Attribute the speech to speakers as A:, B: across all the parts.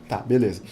A: Tá, beleza.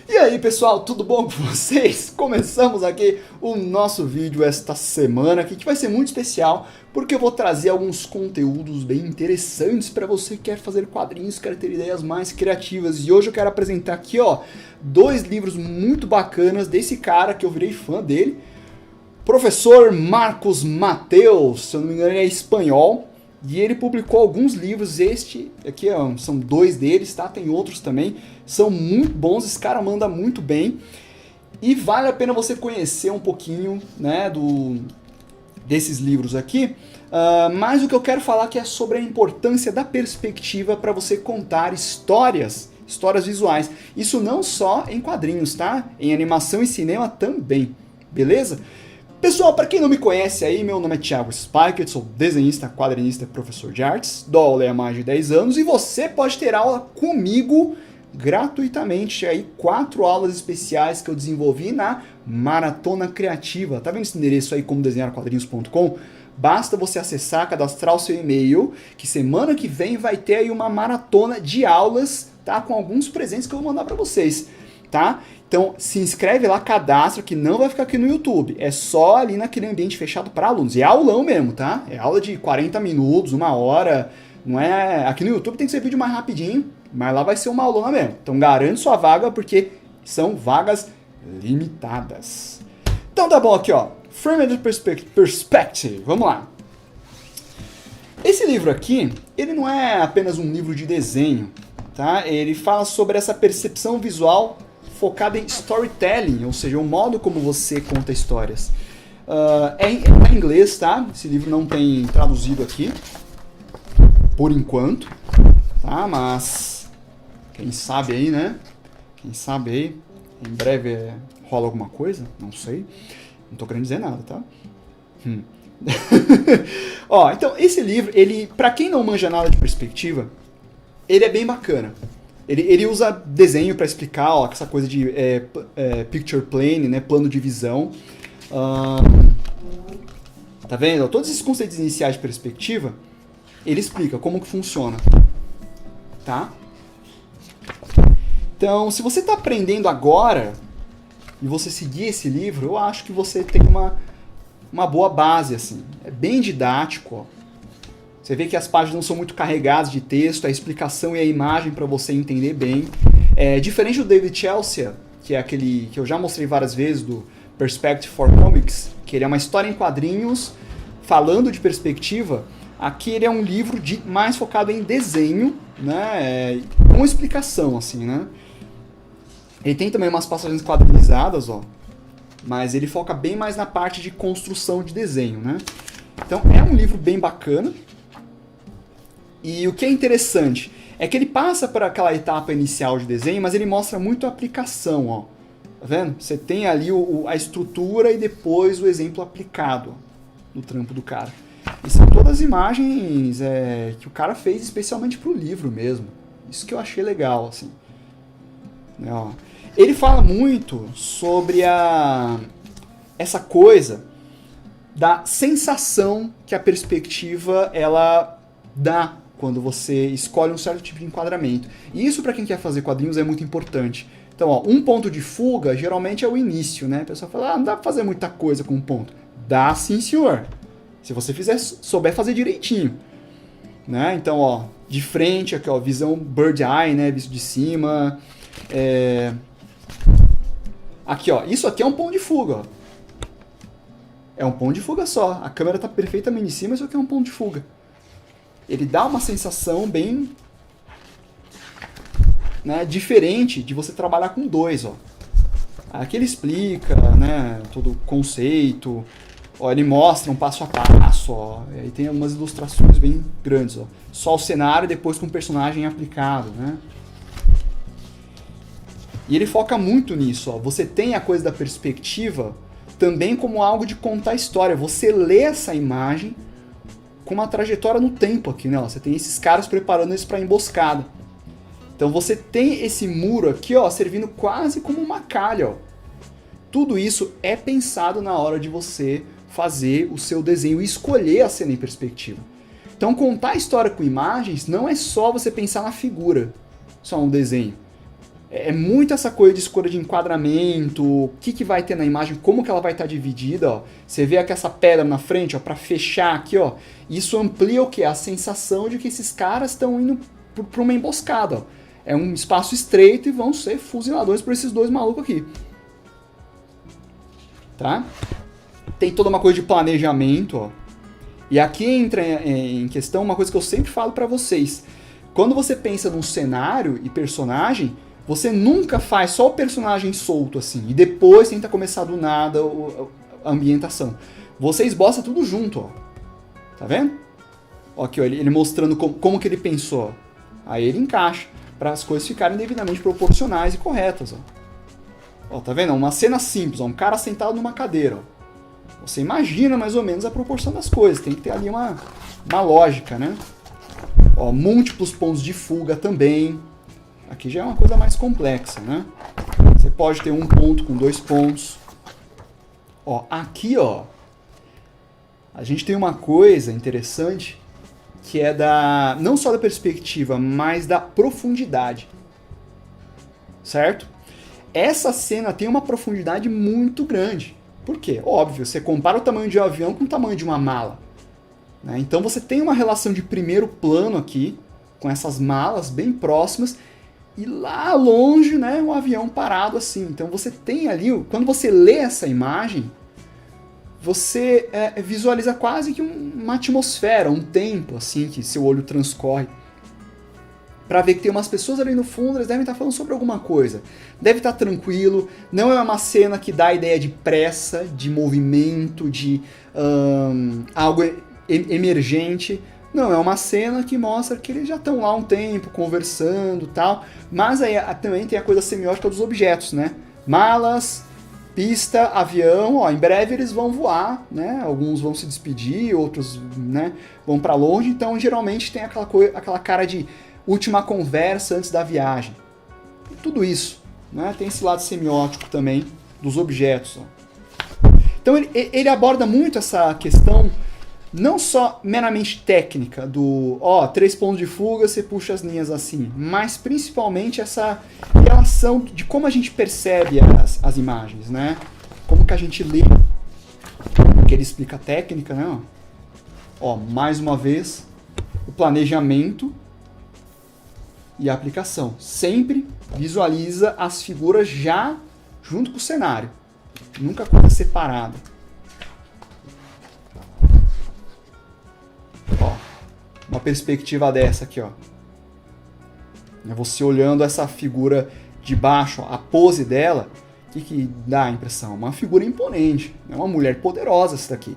A: E aí, pessoal, tudo bom com vocês? Começamos aqui o nosso vídeo esta semana aqui, que vai ser muito especial, porque eu vou trazer alguns conteúdos bem interessantes para você que quer fazer quadrinhos, quer ter ideias mais criativas. E hoje eu quero apresentar aqui, ó, 2 livros muito bacanas desse cara que eu virei fã dele, professor Marcos Mateus, se eu não me engano ele é espanhol. E ele publicou alguns livros, este aqui são 2 deles, tá? Tem outros também, são muito bons, esse cara manda muito bem. E vale a pena você conhecer um pouquinho, né, desses livros aqui. Mas o que eu quero falar aqui é sobre a importância da perspectiva para você contar histórias visuais. Isso não só em quadrinhos, tá? Em animação e cinema também, beleza? Pessoal, para quem não me conhece aí, meu nome é Thiago Spiker, sou desenhista, quadrinista e professor de artes, dou aula há mais de 10 anos e você pode ter aula comigo gratuitamente, aí 4 aulas especiais que eu desenvolvi na Maratona Criativa. Tá vendo esse endereço aí, como desenharquadrinhos.com? Basta você acessar, cadastrar o seu e-mail, que semana que vem vai ter aí uma maratona de aulas, tá? Com alguns presentes que eu vou mandar para vocês, tá? Então, se inscreve lá, cadastra, que não vai ficar aqui no YouTube. É só ali naquele ambiente fechado para alunos. E é aulão mesmo, tá? É aula de 40 minutos, 1 hora. Não é... Aqui no YouTube tem que ser vídeo mais rapidinho, mas lá vai ser uma aulona mesmo. Então, garante sua vaga, porque são vagas limitadas. Então, tá bom aqui, ó. Framed Perspective. Vamos lá. Esse livro aqui, ele não é apenas um livro de desenho, tá? Ele fala sobre essa percepção visual focada em storytelling, ou seja, o modo como você conta histórias. É em inglês, tá? Esse livro não tem traduzido aqui, por enquanto, tá? Mas quem sabe aí, né? Quem sabe aí, em breve rola alguma coisa, não sei. Não tô querendo dizer nada, tá? Ó, então esse livro, ele, para quem não manja nada de perspectiva, ele é bem bacana. Ele usa desenho para explicar, ó, essa coisa de picture plane, né, plano de visão. Tá vendo? Todos esses conceitos iniciais de perspectiva, ele explica como que funciona. Tá? Então, se você está aprendendo agora e você seguir esse livro, eu acho que você tem uma boa base, assim. É bem didático, ó. Você vê que as páginas não são muito carregadas de texto, a explicação e a imagem para você entender bem. Diferente do David Chelsea, que é aquele que eu já mostrei várias vezes, do Perspective for Comics, que ele é uma história em quadrinhos falando de perspectiva. Aqui ele é um livro mais focado em desenho, né, com explicação, assim, né. Ele tem também umas passagens quadrinizadas, ó, mas ele foca bem mais na parte de construção de desenho, né. Então é um livro bem bacana. E o que é interessante é que ele passa por aquela etapa inicial de desenho, mas ele mostra muito a aplicação, ó. Tá vendo? Você tem ali a estrutura e depois o exemplo aplicado, ó, no trampo do cara. E são todas imagens que o cara fez especialmente pro livro mesmo. Isso que eu achei legal, assim. Ó. Ele fala muito sobre essa coisa da sensação que a perspectiva ela dá quando você escolhe um certo tipo de enquadramento. E isso, para quem quer fazer quadrinhos, é muito importante. Então, ó, um ponto de fuga, geralmente é o início, né? A pessoa fala, não dá pra fazer muita coisa com um ponto. Dá sim, senhor. Se você souber fazer direitinho. Né? Então, ó, de frente, aqui, ó, visão bird eye, né? Visto de cima. Aqui, ó, isso aqui é um ponto de fuga, ó. É um ponto de fuga só. A câmera está perfeitamente em cima, isso aqui é um ponto de fuga. Ele dá uma sensação bem, né, diferente de você trabalhar com 2, ó. Aqui ele explica, né, todo o conceito, ó, ele mostra um passo a passo, ó, e aí tem algumas ilustrações bem grandes, ó. Só o cenário e depois com o personagem aplicado, né. E ele foca muito nisso, ó. Você tem a coisa da perspectiva também como algo de contar história. Você lê essa imagem com uma trajetória no tempo aqui, né? Ó, você tem esses caras preparando isso para emboscada. Então você tem esse muro aqui, ó, servindo quase como uma calha, ó. Tudo isso é pensado na hora de você fazer o seu desenho e escolher a cena em perspectiva. Então, contar a história com imagens não é só você pensar na figura, só um desenho. É muito essa coisa de escolha de enquadramento, o que vai ter na imagem, como que ela vai estar dividida. Ó. Você vê aqui essa pedra na frente, para fechar aqui, ó. Isso amplia o quê? A sensação de que esses caras estão indo para uma emboscada. Ó. É um espaço estreito e vão ser fuziladores por esses dois malucos aqui. Tá? Tem toda uma coisa de planejamento, ó. E aqui entra em questão uma coisa que eu sempre falo para vocês. Quando você pensa num cenário e personagem, você nunca faz só o personagem solto assim, e depois tenta começar do nada a ambientação. Você esboça tudo junto, ó. Tá vendo? Ó, aqui, ó, ele mostrando como que ele pensou. Ó. Aí ele encaixa, para as coisas ficarem devidamente proporcionais e corretas, ó. Ó, tá vendo? Uma cena simples, ó, um cara sentado numa cadeira, ó. Você imagina mais ou menos a proporção das coisas, tem que ter ali uma lógica, né? Ó, múltiplos pontos de fuga também. Aqui já é uma coisa mais complexa, né? Você pode ter um ponto com 2 pontos. Ó, aqui, ó, a gente tem uma coisa interessante que é não só da perspectiva, mas da profundidade. Certo? Essa cena tem uma profundidade muito grande. Por quê? Óbvio, você compara o tamanho de um avião com o tamanho de uma mala. Né? Então você tem uma relação de primeiro plano aqui, com essas malas bem próximas, e lá longe, né, um avião parado assim. Então você tem ali, quando você lê essa imagem, você visualiza quase que uma atmosfera, um tempo assim, que seu olho transcorre. Para ver que tem umas pessoas ali no fundo, eles devem estar falando sobre alguma coisa. Deve estar tranquilo, não é uma cena que dá a ideia de pressa, de movimento, de algo emergente. Não, é uma cena que mostra que eles já estão lá um tempo, conversando e tal. Mas aí também tem a coisa semiótica dos objetos, né? Malas, pista, avião, ó, em breve eles vão voar, né? Alguns vão se despedir, outros, né, vão para longe. Então, geralmente tem aquela cara de última conversa antes da viagem. E tudo isso, né? Tem esse lado semiótico também dos objetos. Ó. Então ele aborda muito essa questão, não só meramente técnica, do 3 pontos de fuga, você puxa as linhas assim, mas principalmente essa relação de como a gente percebe as imagens, né? Como que a gente lê, porque ele explica a técnica, né? Ó, mais uma vez, o planejamento e a aplicação. Sempre visualiza as figuras já junto com o cenário. Nunca coisa separada. Ó, uma perspectiva dessa aqui, ó. É você olhando essa figura de baixo, ó, a pose dela, o que dá a impressão? Uma figura imponente. É uma mulher poderosa essa daqui.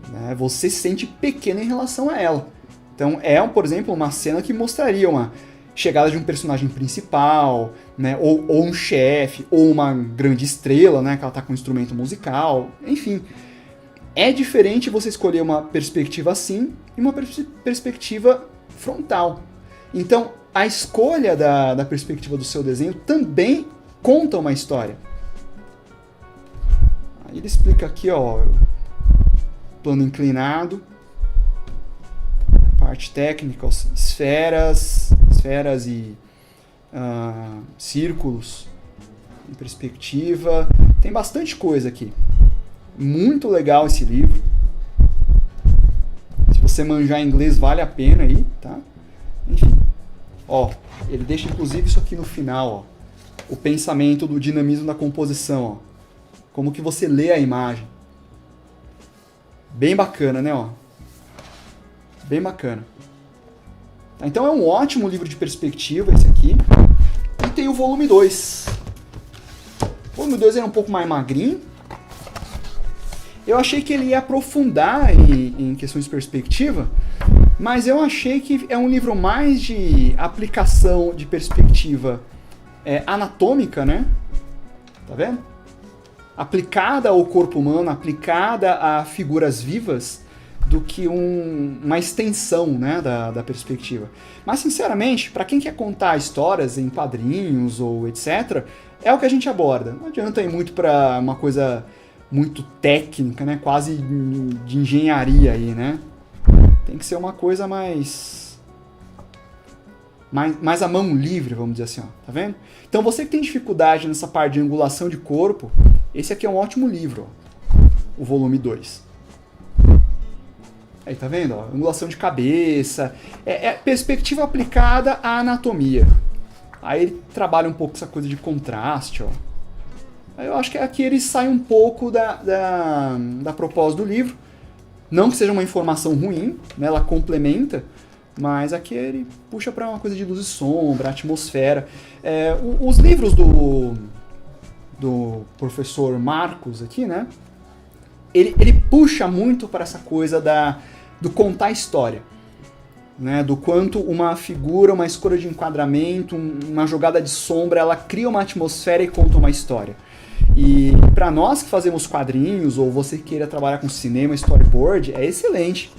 A: Né? Você se sente pequeno em relação a ela. Então por exemplo, uma cena que mostraria uma chegada de um personagem principal, né, ou um chefe, ou uma grande estrela, né, que ela está com um instrumento musical, enfim. É diferente você escolher uma perspectiva assim e uma perspectiva frontal. Então, a escolha da perspectiva do seu desenho também conta uma história. Aí ele explica aqui, ó, plano inclinado, parte técnica, esferas e círculos em perspectiva. Tem bastante coisa aqui. Muito legal esse livro. Se você manjar inglês, vale a pena aí, tá? Enfim. Ó, ele deixa inclusive isso aqui no final, ó. O pensamento do dinamismo da composição, ó. Como que você lê a imagem. Bem bacana, né, ó? Bem bacana. Então é um ótimo livro de perspectiva esse aqui. E tem o volume 2. O volume 2 é um pouco mais magrinho. Eu achei que ele ia aprofundar em questões de perspectiva, mas eu achei que é um livro mais de aplicação de perspectiva anatômica, né? Tá vendo? Aplicada ao corpo humano, aplicada a figuras vivas, do que uma extensão, né, da perspectiva. Mas, sinceramente, para quem quer contar histórias em quadrinhos ou etc., é o que a gente aborda. Não adianta ir muito para uma coisa muito técnica, né, quase de engenharia aí, né? Tem que ser uma coisa mais a mão livre, vamos dizer assim, ó, tá vendo? Então você que tem dificuldade nessa parte de angulação de corpo, esse aqui é um ótimo livro, ó, o volume 2. Aí, tá vendo? Ó, angulação de cabeça, perspectiva aplicada à anatomia. Aí ele trabalha um pouco essa coisa de contraste, ó. Aí eu acho que aqui ele sai um pouco da proposta do livro. Não que seja uma informação ruim, né? Ela complementa, mas aqui ele puxa para uma coisa de luz e sombra, atmosfera. Os livros do professor Marcos aqui, né? Ele puxa muito para essa coisa do contar história. Né, do quanto uma figura, uma escolha de enquadramento, uma jogada de sombra, ela cria uma atmosfera e conta uma história. E para nós que fazemos quadrinhos, ou você que queira trabalhar com cinema, storyboard, é excelente.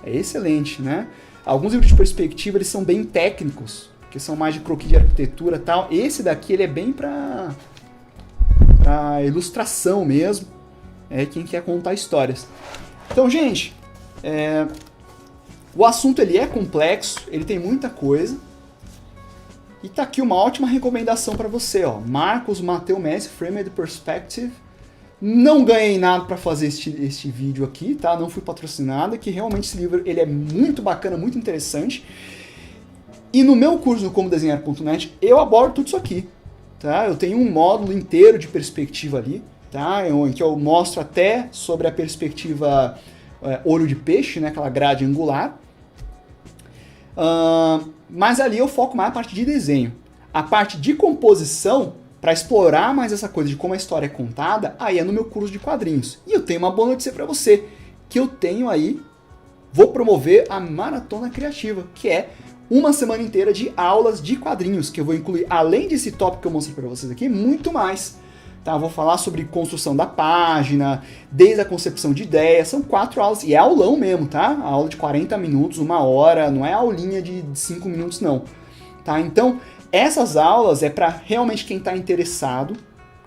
A: É excelente, né? Alguns livros de perspectiva, eles são bem técnicos, que são mais de croquis de arquitetura e tal. Esse daqui, ele é bem para ilustração mesmo, quem quer contar histórias. Então, gente, o assunto ele é complexo, ele tem muita coisa. E tá aqui uma ótima recomendação para você, ó. Marcos Mateu Messi, Framed Perspective. Não ganhei nada para fazer este vídeo aqui, tá? Não fui patrocinado, que realmente esse livro ele é muito bacana, muito interessante. E no meu curso no comodesenhar.net eu abordo tudo isso aqui, tá? Eu tenho um módulo inteiro de perspectiva ali, tá? Em que eu mostro até sobre a perspectiva olho de peixe, né? Aquela grade angular. Mas ali eu foco mais a parte de desenho. A parte de composição, para explorar mais essa coisa de como a história é contada, aí é no meu curso de quadrinhos. E eu tenho uma boa notícia para você, que eu tenho aí, vou promover a Maratona Criativa, que é uma semana inteira de aulas de quadrinhos, que eu vou incluir, além desse tópico que eu mostrei para vocês aqui, muito mais. Tá, eu vou falar sobre construção da página, desde a concepção de ideias, são 4 aulas, e é aulão mesmo, tá? A aula de 40 minutos, 1 hora, não é aulinha de 5 minutos não. Tá? Então, essas aulas é para realmente quem está interessado,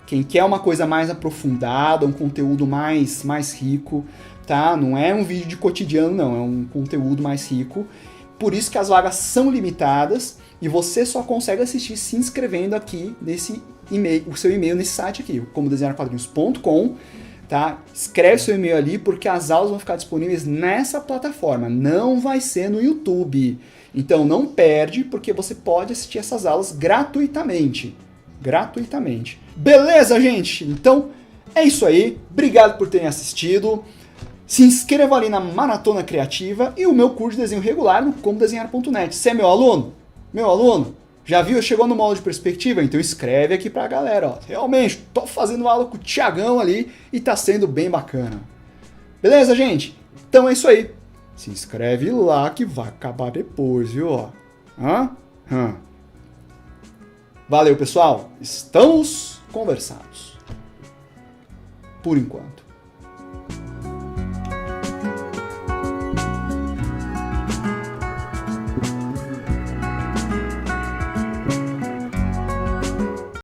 A: quem quer uma coisa mais aprofundada, um conteúdo mais rico, tá? Não é um vídeo de cotidiano não, é um conteúdo mais rico. Por isso que as vagas são limitadas e você só consegue assistir se inscrevendo aqui nesse e-mail, o seu e-mail nesse site aqui, comodesenharquadrinhos.com, tá? Escreve seu e-mail ali porque as aulas vão ficar disponíveis nessa plataforma, não vai ser no YouTube. Então não perde porque você pode assistir essas aulas gratuitamente. Gratuitamente. Beleza, gente? Então é isso aí. Obrigado por terem assistido. Se inscreva ali na Maratona Criativa e o meu curso de desenho regular no comodesenhar.net. Você é meu aluno? Meu aluno? Já viu? Chegou no módulo de perspectiva? Então escreve aqui pra galera, ó. Realmente, tô fazendo aula com o Thiagão ali e tá sendo bem bacana. Beleza, gente? Então é isso aí. Se inscreve lá que vai acabar depois, viu? Ó. Valeu, pessoal. Estamos conversados. Por enquanto.